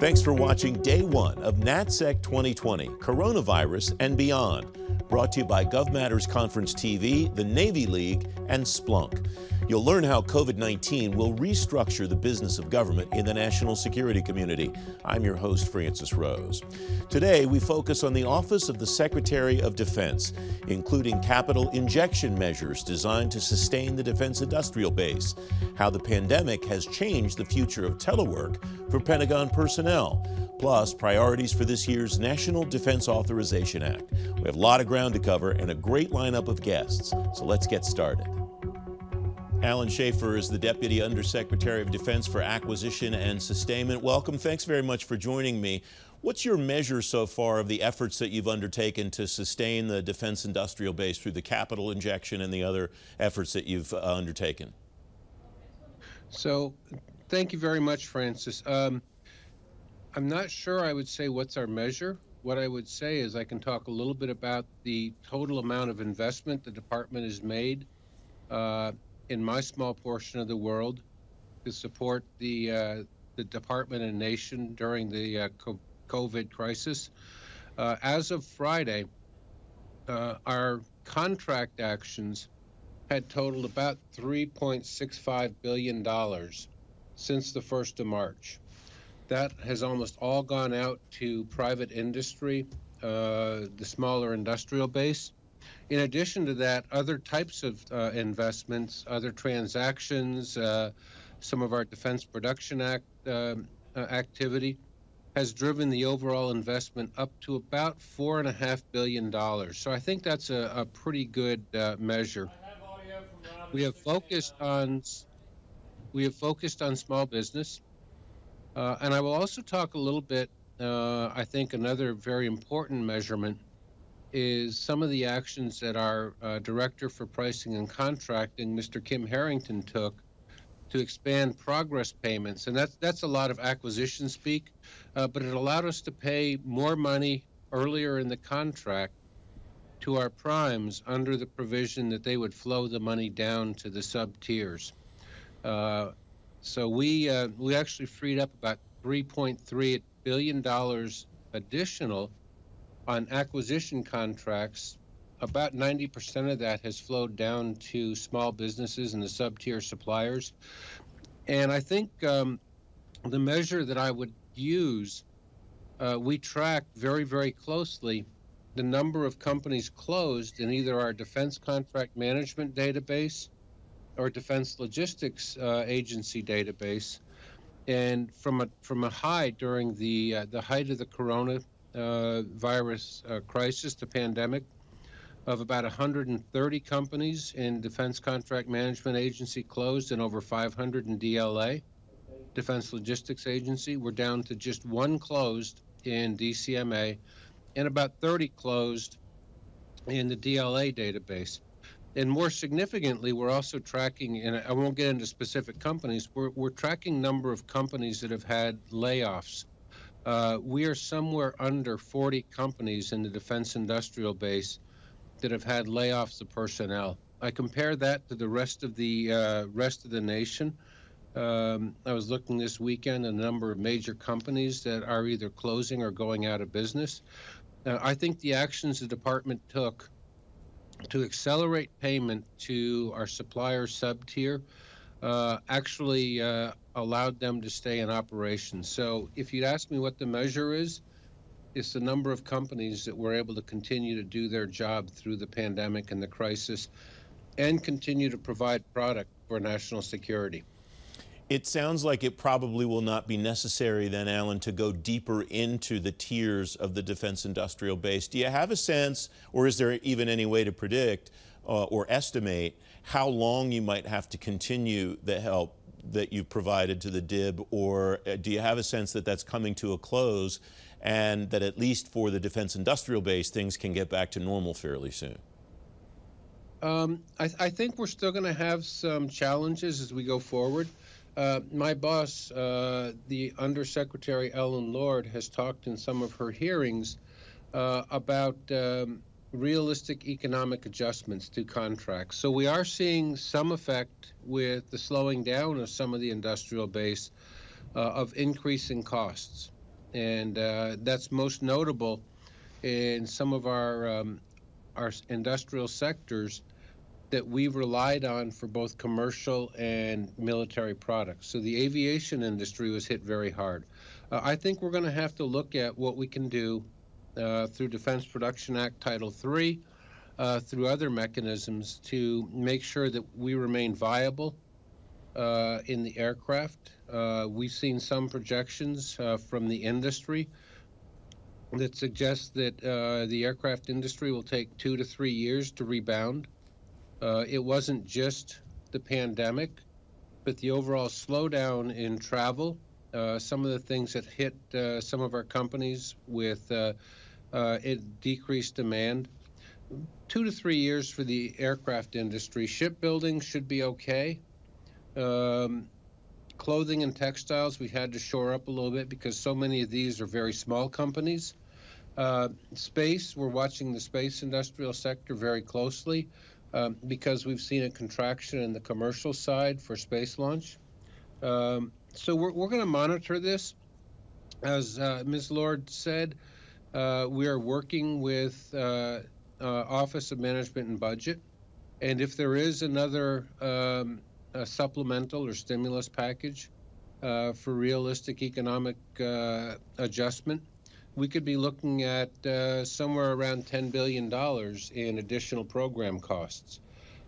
Thanks for watching Day 1 of NATSEC 2020, Coronavirus and Beyond, brought to you by GovMatters Conference TV, the Navy League, and Splunk. You'll learn how COVID-19 will restructure the business of government in the national security community. I'm your host, Francis Rose. Today, we focus on the Office of the Secretary of Defense, including capital injection measures designed to sustain the defense industrial base, how the pandemic has changed the future of telework for Pentagon personnel, plus priorities for this year's National Defense Authorization Act. We have a lot of ground to cover and a great lineup of guests, so let's get started. Alan Shaffer is the Deputy Undersecretary of Defense for Acquisition and Sustainment. Welcome. Thanks very much for joining me. What's your measure so far of the efforts that you've undertaken to sustain the defense industrial base through the capital injection and the other efforts that you've undertaken? So, thank you very much, Francis. I'm not sure I would say what's our measure. What I would say is I can talk a little bit about the total amount of investment the department has made in my small portion of the world to support the department and nation during the COVID crisis. As of Friday, our contract actions had totaled about $3.65 billion since the 1st of March. That has almost all gone out to private industry, the smaller industrial base. In addition to that, other types of investments, other transactions, some of our Defense Production Act activity has driven the overall investment up to about $4.5 billion. So I think that's a pretty good measure. We have focused on small business, and I will also talk a little bit. I think another very important measurement is some of the actions that our Director for Pricing and Contracting, Mr. Kim Harrington, took to expand progress payments. And that's a lot of acquisition speak, but it allowed us to pay more money earlier in the contract to our primes under the provision that they would flow the money down to the sub-tiers. So we actually freed up about $3.3 billion additional on acquisition contracts. About 90% of that has flowed down to small businesses and the sub-tier suppliers. And I think the measure that I would use, we track very, very closely the number of companies closed in either our Defense Contract Management database or Defense Logistics Agency database. And from a high during the height of the coronavirus crisis, the pandemic, of about 130 companies in Defense Contract Management Agency closed and over 500 in DLA, Defense Logistics Agency. We're down to just one closed in DCMA and about 30 closed in the DLA database. And more significantly, we're also tracking, and I won't get into specific companies, we're tracking number of companies that have had layoffs. We are somewhere under 40 companies in the defense industrial base that have had layoffs of personnel. I compare that to the rest of the nation. I was looking this weekend at a number of major companies that are either closing or going out of business. I think the actions the department took to accelerate payment to our supplier sub-tier actually allowed them to stay in operation. So if you'd ask me what the measure is, it's the number of companies that were able to continue to do their job through the pandemic and the crisis and continue to provide product for national security. It sounds like it probably will not be necessary then, Alan, to go deeper into the tiers of the defense industrial base. Do you have a sense, or is there even any way to predict or estimate how long you might have to continue the help that you've provided to the DIB, or do you have a sense that that's coming to a close and that at least for the defense industrial base, things can get back to normal fairly soon? I think we're still going to have some challenges as we go forward. My boss, the Undersecretary Ellen Lord, has talked in some of her hearings about realistic economic adjustments to contracts. So we are seeing some effect with the slowing down of some of the industrial base of increasing costs. and that's most notable in some of our industrial sectors that we've relied on for both commercial and military products. So the aviation industry was hit very hard. I think we're going to have to look at what we can do through Defense Production Act Title III, through other mechanisms to make sure that we remain viable in the aircraft. We've seen some projections from the industry that suggest that the aircraft industry will take 2 to 3 years to rebound. It wasn't just the pandemic, but the overall slowdown in travel, some of the things that hit some of our companies with decreased demand. 2 to 3 years for the aircraft industry. Shipbuilding should be okay. Clothing and textiles, we had to shore up a little bit because so many of these are very small companies. Space, we're watching the space industrial sector very closely because we've seen a contraction in the commercial side for space launch. So we're going to monitor this. As Ms. Lord said, we are working with Office of Management and Budget, and if there is another supplemental or stimulus package for realistic economic adjustment, we could be looking at somewhere around $10 billion in additional program costs.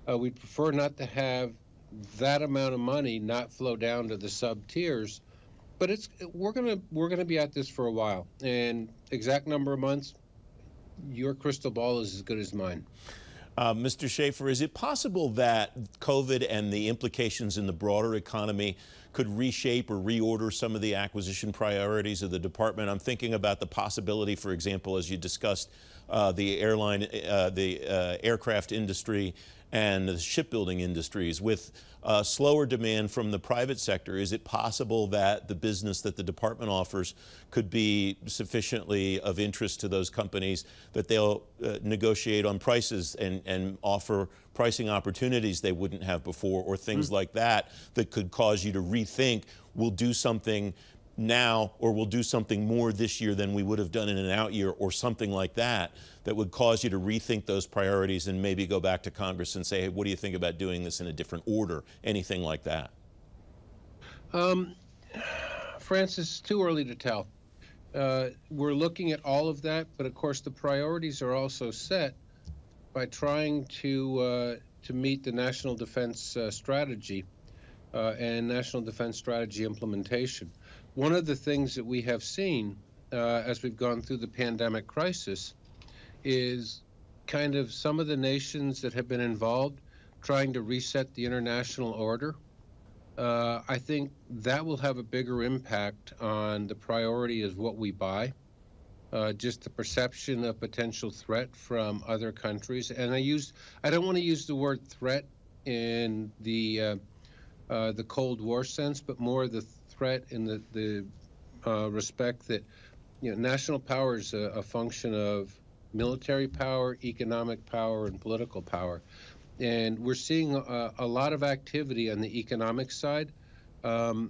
We'd prefer not to have that amount of money not flow down to the sub tiers, but we're gonna be at this for a while. And exact number of months, your crystal ball is as good as mine. Mr. Shaffer, is it possible that COVID and the implications in the broader economy could reshape or reorder some of the acquisition priorities of the department? I'm thinking about the possibility, for example, as you discussed, the aircraft industry and the shipbuilding industries. With slower demand from the private sector, is it possible that the business that the department offers could be sufficiently of interest to those companies that they'll negotiate on prices and offer pricing opportunities they wouldn't have before, or things like that that could cause you to rethink, we'll do something now or we'll do something more this year than we would have done in an out year, or something like that, that would cause you to rethink those priorities and maybe go back to Congress and say, hey, what do you think about doing this in a different order? Anything like that? Francis, it's too early to tell. We're looking at all of that, but of course the priorities are also set by trying to meet the National Defense Strategy and National Defense Strategy implementation. One of the things that we have seen as we've gone through the pandemic crisis is kind of some of the nations that have been involved trying to reset the international order. I think that will have a bigger impact on the priority of what we buy, just the perception of potential threat from other countries. And I don't want to use the word threat in the Cold War sense, but more the threat in the respect that, you know, national power is a function of military power, economic power, and political power. And we're seeing a lot of activity on the economic side. So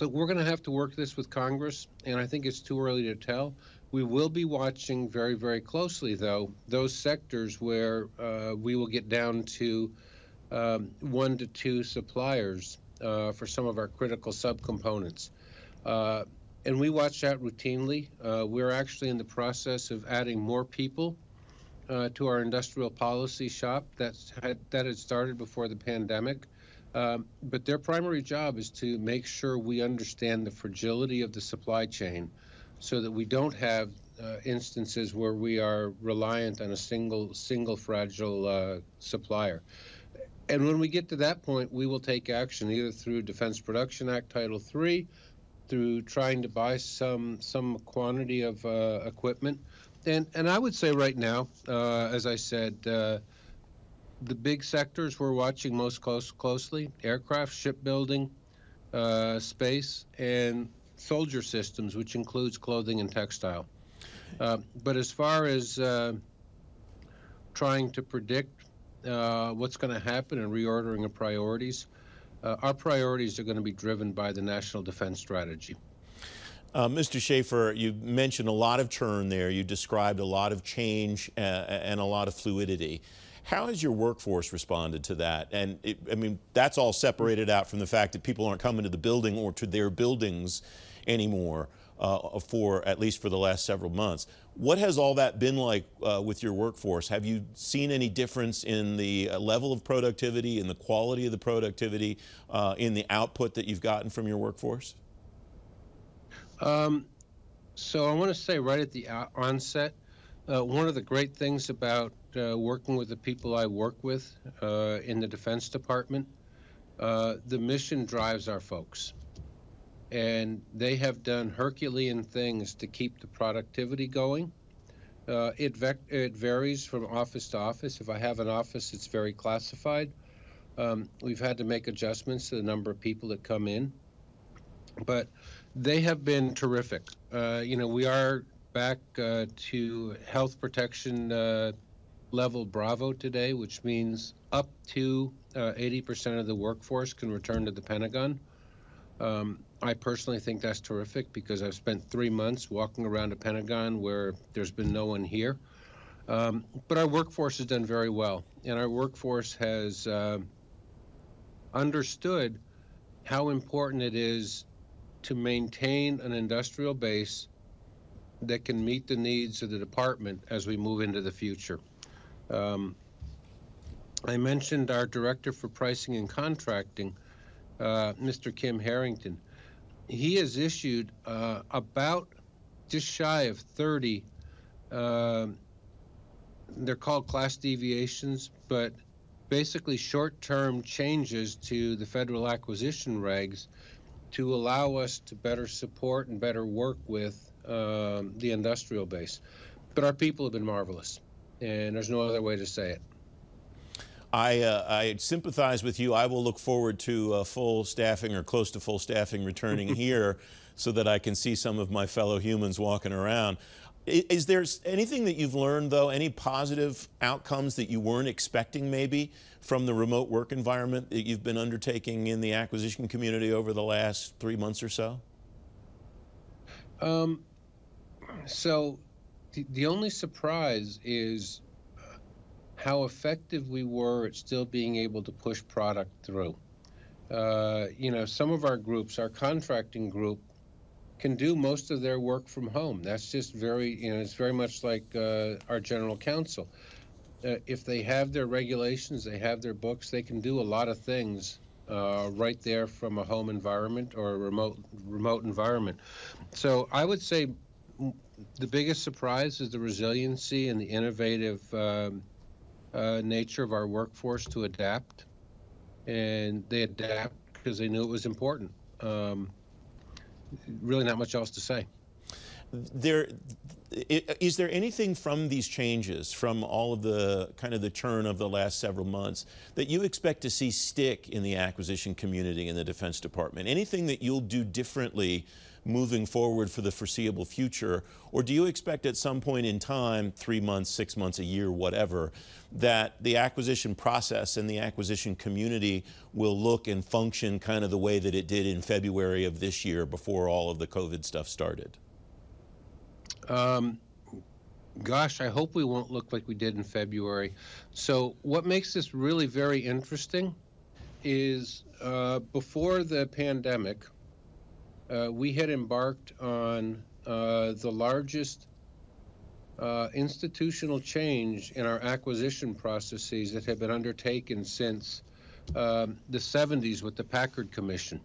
we're going to have to work this with Congress, and I think it's too early to tell. We will be watching very, very closely, though, those sectors where we will get down to 1 to 2 suppliers for some of our critical subcomponents. And we watch that routinely. We're actually in the process of adding more people to our industrial policy shop that had started before the pandemic. But their primary job is to make sure we understand the fragility of the supply chain so that we don't have instances where we are reliant on a single fragile supplier. And when we get to that point, we will take action either through Defense Production Act Title III, through trying to buy some quantity of equipment. And I would say right now, as I said, the big sectors we're watching most closely: aircraft, shipbuilding, space, and soldier systems, which includes clothing and textile. But as far as trying to predict what's going to happen and reordering of priorities, our priorities are going to be driven by the National Defense Strategy. Mr. Shaffer, you mentioned a lot of churn there. You described a lot of change and a lot of fluidity. How has your workforce responded to that? And I mean, that's all separated out from the fact that people aren't coming to the building or to their buildings anymore at least for the last several months. What has all that been like with your workforce? Have you seen any difference in the level of productivity, in the quality of the productivity, in the output that you've gotten from your workforce? So I want to say right at the onset, one of the great things about working with the people I work with in the Defense Department, the mission drives our folks. And they have done Herculean things to keep the productivity going. It varies from office to office. If I have an office that's very classified, we've had to make adjustments to the number of people that come in. But they have been terrific. We are back to health protection level Bravo today, which means up to 80% of the workforce can return to the Pentagon. I personally think that's terrific because I've spent 3 months walking around the Pentagon where there's been no one here. But our workforce has done very well, and our workforce has understood how important it is to maintain an industrial base that can meet the needs of the department as we move into the future. I mentioned our Director for Pricing and Contracting, Mr. Kim Harrington. He has issued about just shy of 30, they're called class deviations, but basically short-term changes to the federal acquisition regs to allow us to better support and better work with the industrial base. But our people have been marvelous, and there's no other way to say it. I sympathize with you. I will look forward to full staffing or close to full staffing returning here so that I can see some of my fellow humans walking around. Is there anything that you've learned, though, any positive outcomes that you weren't expecting maybe from the remote work environment that you've been undertaking in the acquisition community over the last 3 months or so? So the only surprise is how effective we were at still being able to push product through. Some of our groups, our contracting group, can do most of their work from home. That's just it's very much like our general counsel. If they have their regulations, they have their books, they can do a lot of things right there from a home environment or a remote environment. So I would say the biggest surprise is the resiliency and the innovative nature of our workforce to adapt, and they adapt because they knew it was important. Really not much else to say. Is there anything from these changes, from all of the kind of the churn of the last several months, that you expect to see stick in the acquisition community in the Defense Department? Anything that you'll do differently moving forward for the foreseeable future? Or do you expect at some point in time, 3 months, 6 months, a year, whatever, that the acquisition process and the acquisition community will look and function kind of the way that it did in February of this year before all of the COVID stuff started? Gosh, I hope we won't look like we did in February. So what makes this really very interesting is before the pandemic, we had embarked on the largest institutional change in our acquisition processes that have been undertaken since the 70s with the Packard Commission.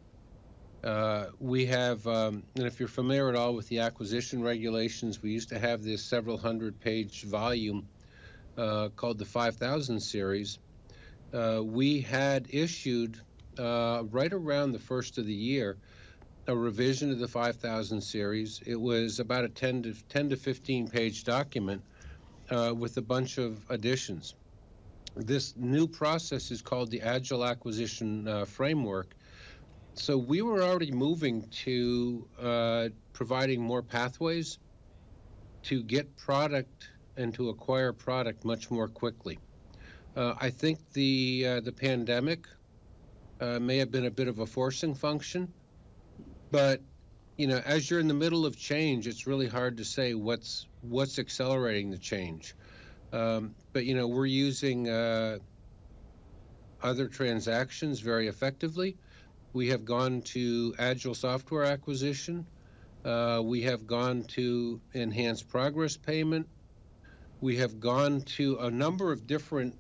We have, and if you're familiar at all with the acquisition regulations, we used to have this several hundred-page volume called the 5000 series. We had issued right around the first of the year a revision of the 5000 series. It was about a 10 to 15 page document with a bunch of additions. This new process is called the Agile Acquisition Framework. So we were already moving to providing more pathways to get product and to acquire product much more quickly. I think the pandemic may have been a bit of a forcing function, but as you're in the middle of change, it's really hard to say what's accelerating the change. But we're using other transactions very effectively. We have gone to agile software acquisition. We have gone to enhanced progress payment. We have gone to a number of different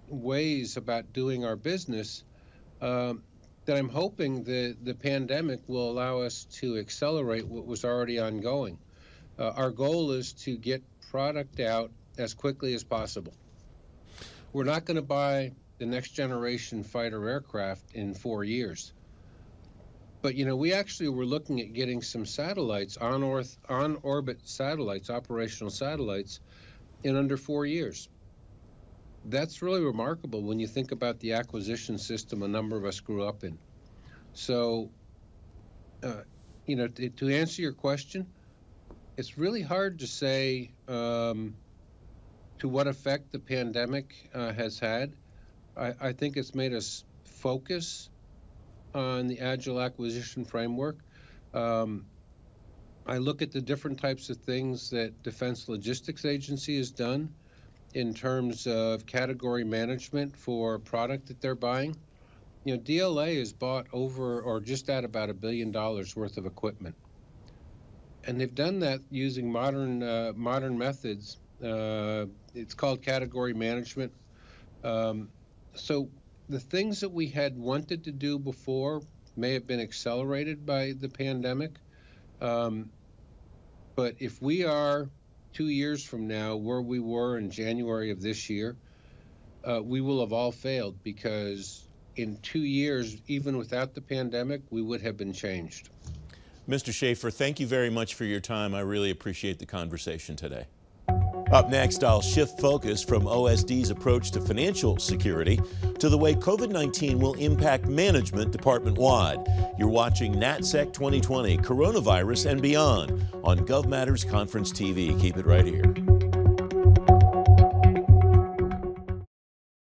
ways about doing our business that I'm hoping the pandemic will allow us to accelerate what was already ongoing. Our goal is to get product out as quickly as possible. We're not going to buy the next generation fighter aircraft in 4 years. But, we actually were looking at getting some satellites, on-orbit satellites, operational satellites, in under 4 years. That's really remarkable when you think about the acquisition system a number of us grew up in. So, to answer your question, it's really hard to say to what effect the pandemic has had. I think it's made us focus on the agile acquisition framework. I look at the different types of things that Defense Logistics Agency has done in terms of category management for product that they're buying. DLA has bought over or just at about $1 billion worth of equipment. And they've done that using modern methods. It's called category management. So the things that we had wanted to do before may have been accelerated by the pandemic. But if we are 2 years from now where we were in January of this year, we will have all failed, because in 2 years, even without the pandemic, we would have been changed. Mr. Shaffer, thank you very much for your time. I really appreciate the conversation today. Up next, I'll shift focus from OSD's approach to financial security to the way COVID-19 will impact management department-wide. You're watching NATSEC 2020, Coronavirus and Beyond on GovMatters Conference TV. Keep it right here.